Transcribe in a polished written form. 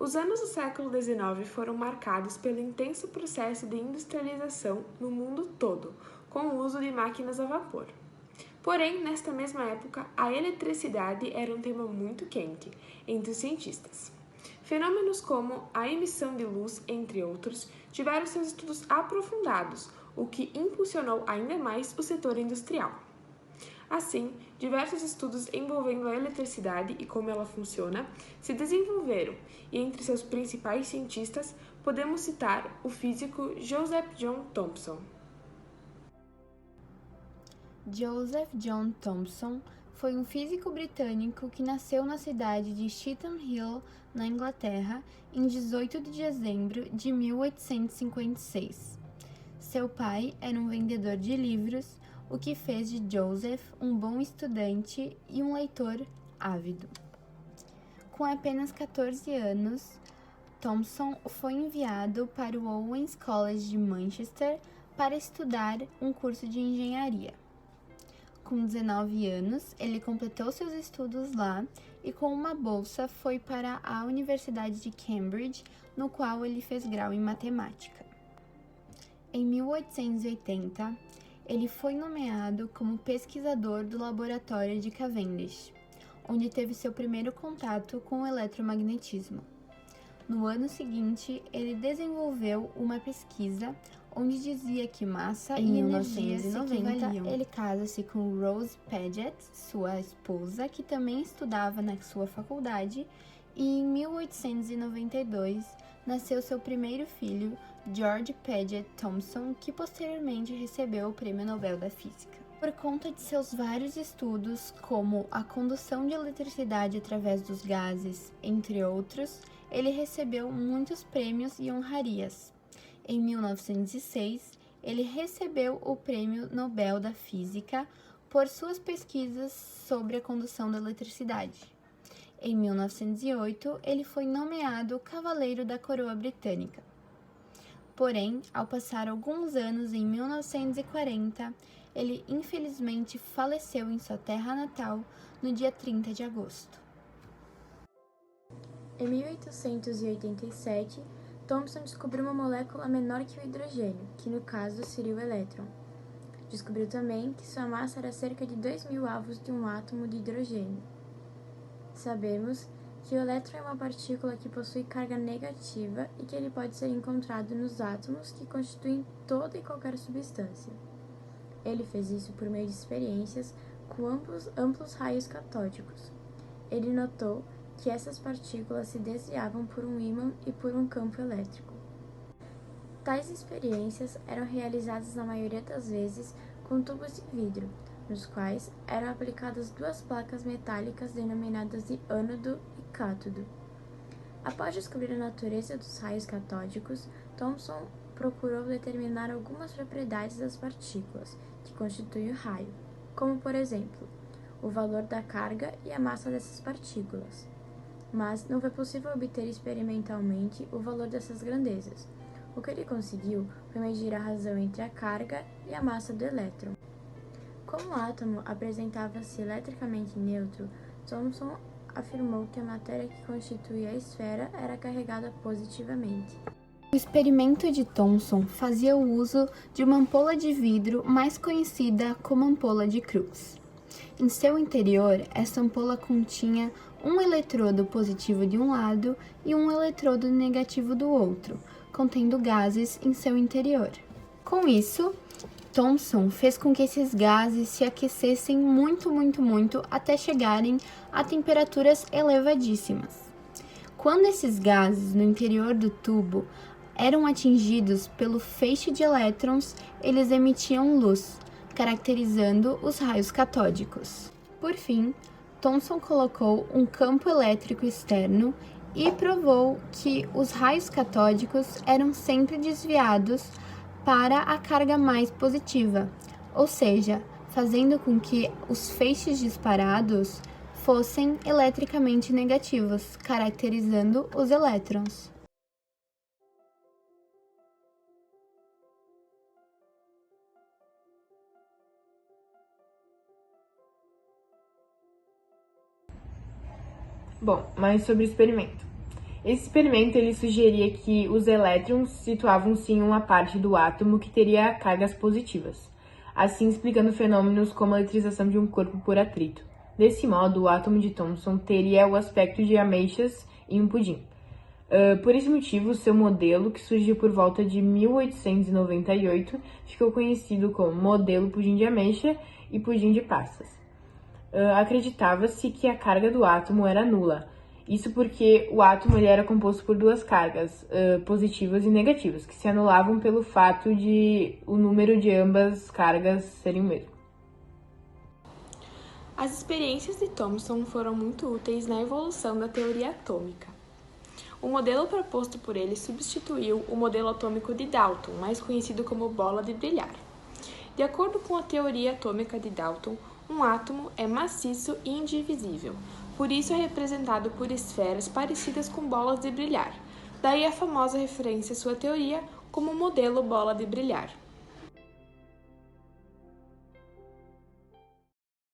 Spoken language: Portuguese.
Os anos do século XIX foram marcados pelo intenso processo de industrialização no mundo todo, com o uso de máquinas a vapor. Porém, nesta mesma época, a eletricidade era um tema muito quente entre os cientistas. Fenômenos como a emissão de luz, entre outros, tiveram seus estudos aprofundados, o que impulsionou ainda mais o setor industrial. Assim, diversos estudos envolvendo a eletricidade e como ela funciona se desenvolveram, e entre seus principais cientistas podemos citar o físico Joseph John Thomson. Joseph John Thomson foi um físico britânico que nasceu na cidade de Cheetham Hill, na Inglaterra, em 18 de dezembro de 1856. Seu pai era um vendedor de livros, o que fez de Joseph um bom estudante e um leitor ávido. Com apenas 14 anos, Thomson foi enviado para o Owens College de Manchester para estudar um curso de engenharia. Com 19 anos, ele completou seus estudos lá e com uma bolsa foi para a Universidade de Cambridge, no qual ele fez grau em matemática. Em 1880, ele foi nomeado como pesquisador do laboratório de Cavendish, onde teve seu primeiro contato com o eletromagnetismo. No ano seguinte, ele desenvolveu uma pesquisa onde dizia que massa e energia se equivaliam. Ele casa-se com Rose Paget, sua esposa, que também estudava na sua faculdade, e em 1892 nasceu seu primeiro filho, George Paget Thomson, que posteriormente recebeu o Prêmio Nobel da Física. Por conta de seus vários estudos, como a condução de eletricidade através dos gases, entre outros, ele recebeu muitos prêmios e honrarias. Em 1906, ele recebeu o Prêmio Nobel da Física por suas pesquisas sobre a condução da eletricidade. Em 1908, ele foi nomeado Cavaleiro da Coroa Britânica. Porém, ao passar alguns anos, em 1940, ele infelizmente faleceu em sua terra natal no dia 30 de agosto. Em 1887, Thomson descobriu uma molécula menor que o hidrogênio, que no caso seria o elétron. Descobriu também que sua massa era cerca de 2.000 avos de um átomo de hidrogênio. Sabemos que o elétron é uma partícula que possui carga negativa e que ele pode ser encontrado nos átomos que constituem toda e qualquer substância. Ele fez isso por meio de experiências com amplos raios catódicos. Ele notou que essas partículas se desviavam por um ímã e por um campo elétrico. Tais experiências eram realizadas na maioria das vezes com tubos de vidro, nos quais eram aplicadas duas placas metálicas denominadas de ânodo e cátodo. Após descobrir a natureza dos raios catódicos, Thomson procurou determinar algumas propriedades das partículas que constituem o raio, como, por exemplo, o valor da carga e a massa dessas partículas. Mas não foi possível obter experimentalmente o valor dessas grandezas. O que ele conseguiu foi medir a razão entre a carga e a massa do elétron. Como o átomo apresentava-se eletricamente neutro, Thomson afirmou que a matéria que constituía a esfera era carregada positivamente. O experimento de Thomson fazia o uso de uma ampola de vidro mais conhecida como ampola de Crookes. Em seu interior, essa ampola continha um eletrodo positivo de um lado e um eletrodo negativo do outro, contendo gases em seu interior. Com isso, Thomson fez com que esses gases se aquecessem muito até chegarem a temperaturas elevadíssimas. Quando esses gases no interior do tubo eram atingidos pelo feixe de elétrons, eles emitiam luz, caracterizando os raios catódicos. Por fim, Thomson colocou um campo elétrico externo e provou que os raios catódicos eram sempre desviados para a carga mais positiva, ou seja, fazendo com que os feixes disparados fossem eletricamente negativos, caracterizando os elétrons. Bom, mas sobre o experimento. Esse experimento ele sugeria que os elétrons situavam-se em uma parte do átomo que teria cargas positivas, assim explicando fenômenos como a eletrização de um corpo por atrito. Desse modo, o átomo de Thomson teria o aspecto de ameixas em um pudim. Por esse motivo, seu modelo, que surgiu por volta de 1898, ficou conhecido como modelo pudim de ameixa e pudim de passas. Acreditava-se que a carga do átomo era nula. Isso porque o átomo ele era composto por duas cargas, positivas e negativas, que se anulavam pelo fato de o número de ambas cargas serem o mesmo. As experiências de Thomson foram muito úteis na evolução da teoria atômica. O modelo proposto por ele substituiu o modelo atômico de Dalton, mais conhecido como bola de brilhar. De acordo com a teoria atômica de Dalton, um átomo é maciço e indivisível, por isso é representado por esferas parecidas com bolas de brilhar. Daí a famosa referência à sua teoria como modelo bola de brilhar.